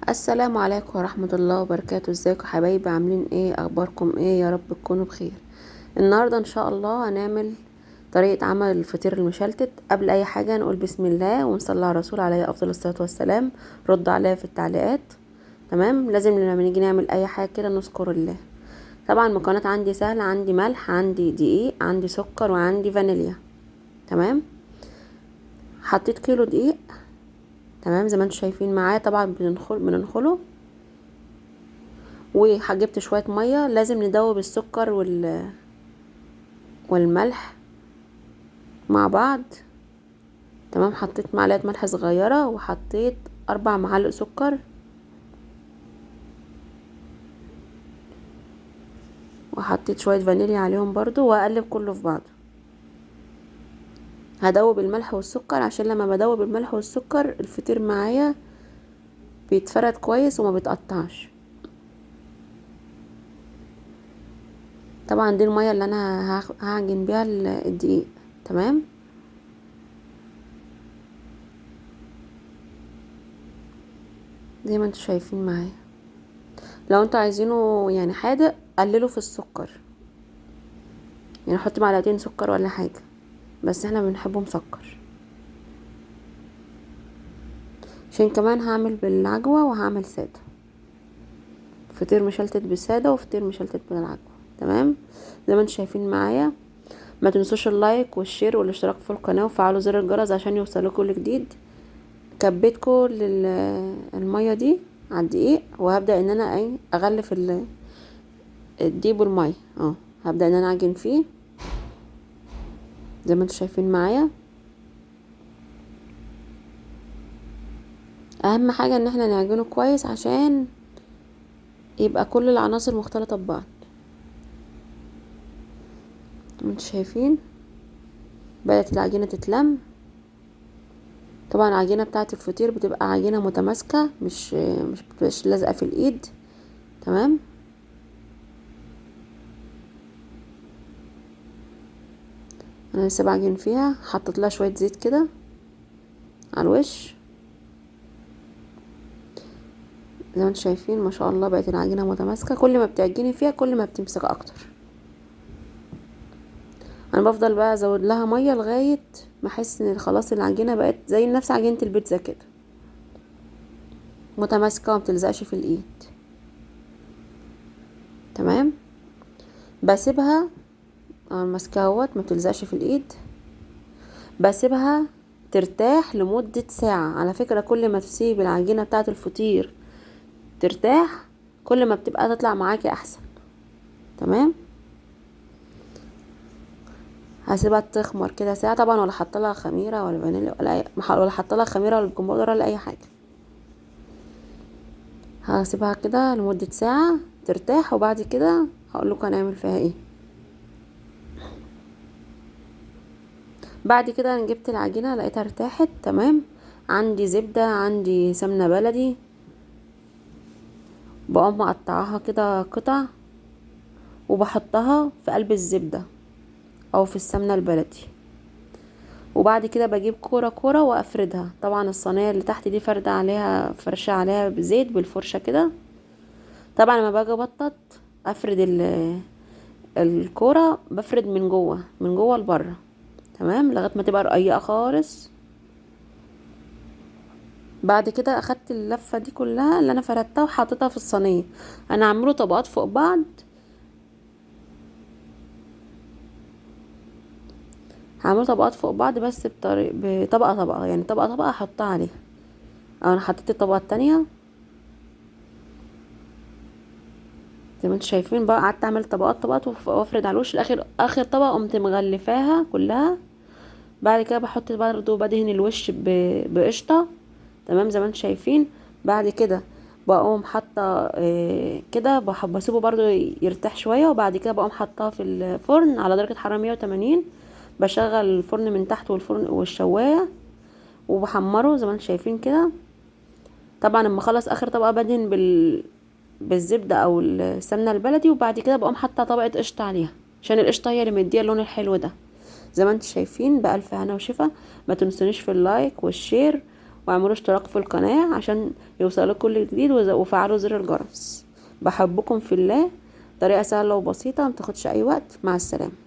السلام عليكم ورحمة الله وبركاته. ازيكم حبايبي؟ عاملين ايه؟ اخباركم ايه؟ يا رب تكونوا بخير. النهاردة ان شاء الله هنعمل طريقة عمل الفطير المشلتت. قبل اي حاجة نقول بسم الله ونصلي على الرسول عليه افضل الصلاة والسلام. ردوا عليا في التعليقات. تمام، لازم لما نيجي نعمل اي حاجة كده نذكر الله. طبعا المكونات عندي سهلة، عندي ملح، عندي دقيق، عندي سكر، وعندي فانيليا. تمام، حطيت كيلو دقيق. تمام زي ما انتم شايفين معايا. طبعا بننخله وجبت شويه ميه. لازم ندوب السكر والملح مع بعض. تمام، حطيت معلقه ملح صغيره وحطيت 4 معالق سكر وحطيت شويه فانيليا عليهم برضو واقلب كله في بعضه. هدوب الملح والسكر عشان لما بدوب الملح والسكر الفطير معايا بيتفرد كويس وما بيتقطعش. طبعا دي الميه اللي انا هعجن بيها الدقيق. تمام، زي ما انتوا شايفين معايا. لو انتوا عايزينه يعني حادق قللوا في السكر، يعني حط معلقتين سكر ولا حاجه، بس احنا بنحبه مسكر. عشان كمان هعمل بالعجوه وهعمل ساده، فطير مشلتت بالساده وفطير مشلتت بالعجوه. تمام، زي ما انتوا شايفين معايا. ما تنسوش اللايك والشير والاشتراك في القناه وفعلوا زر الجرس عشان يوصلكوا كل جديد. كبيت كل الميه دي على الدقيق وهبدا ان انا اغلف الدقيق بالميه. هبدا ان انا اعجن فيه زي ما انتوا شايفين معايا. اهم حاجه ان احنا نعجنه كويس عشان يبقى كل العناصر مختلطه ببعض. انتوا شايفين بدأت العجينه تتلم. طبعا العجينه بتاعه الفطير بتبقى عجينه متماسكه، مش بتبقاش لازقه في الايد. تمام، انا لسه بعجن فيها. حطيت لها شويه زيت كده على الوش. زي ما انتوا شايفين ما شاء الله بقت العجينه متماسكه. كل ما بتعجني فيها كل ما بتمسك اكتر. انا بفضل بقى ازود لها ميه لغايه ما احس ان خلاص العجينه بقت زي نفس عجينه البيتزا كده، متماسكه وما بتلزقش في الايد. تمام، بسيبها ماسكاها اهوت ما بتلزقش في الايد. بسيبها ترتاح لمده ساعه. على فكره كل ما تسيب العجينه بتاعه الفطير ترتاح كل ما بتبقى تطلع معاكي احسن. تمام، هسيبها تخمر كده ساعه. طبعا ولا حاطه لها خميره ولا فانيليا ولا حاطه لها خميره ولا بيكنج باودر ولا اي حاجه. هسيبها كده لمده ساعه ترتاح وبعد كده هقول لكم هنعمل فيها ايه. بعد كده انا جبت العجينه لقيتها ارتاحت. تمام، عندي زبده، عندي سمنه بلدي، بقوم مقطعاها كده قطع وبحطها في قلب الزبده او في السمنه البلدي. وبعد كده بجيب كوره كوره وافردها. طبعا الصينيه اللي تحت دي فرده عليها فرشه عليها بزيت بالفرشه كده. طبعا لما باجي ابطط افرد الكوره بفرد من جوه لبره. تمام، لغايه ما تبقى رقيقه خالص. بعد كده اخدت اللفه دي كلها اللي انا فردتها وحطيتها في الصينيه. انا عامله طبقات فوق بعض. هعمله طبقات فوق بعض بس بطبقه طبقه، يعني طبقه طبقه احطها عليها. انا حطيت الطبقه التانية زي ما انتوا شايفين بقى. قعدت اعمل طبقات طبقات وافرد على الوش. اخر طبقه قمت مغلفاها كلها. بعد كده بحط برضو بدهن الوش بقشطه. تمام، زي ما انتوا شايفين. بعد كده بقوم حاطه كده بسيبه برضو يرتاح شويه. وبعد كده بقوم حاطاه في الفرن على درجه حراره 180. بشغل الفرن من تحت والفرن والشوايه وبحمره زي ما انتوا شايفين كده. طبعا لما اخلص اخر طبقه بدهن بالزبده او السمنه البلدي. وبعد كده بقوم حاطه طبقه قشطه عليها عشان القشطه هي اللي مديه اللون الحلو ده. زي ما انتوا شايفين بألف هنا وشفا. ما تنسونيش في اللايك والشير واعملوا اشتراك في القناة عشان يوصلك كل جديد، وفعلوا زر الجرس. بحبكم في الله. طريقة سهلة وبسيطة، متاخدش اي وقت. مع السلامة.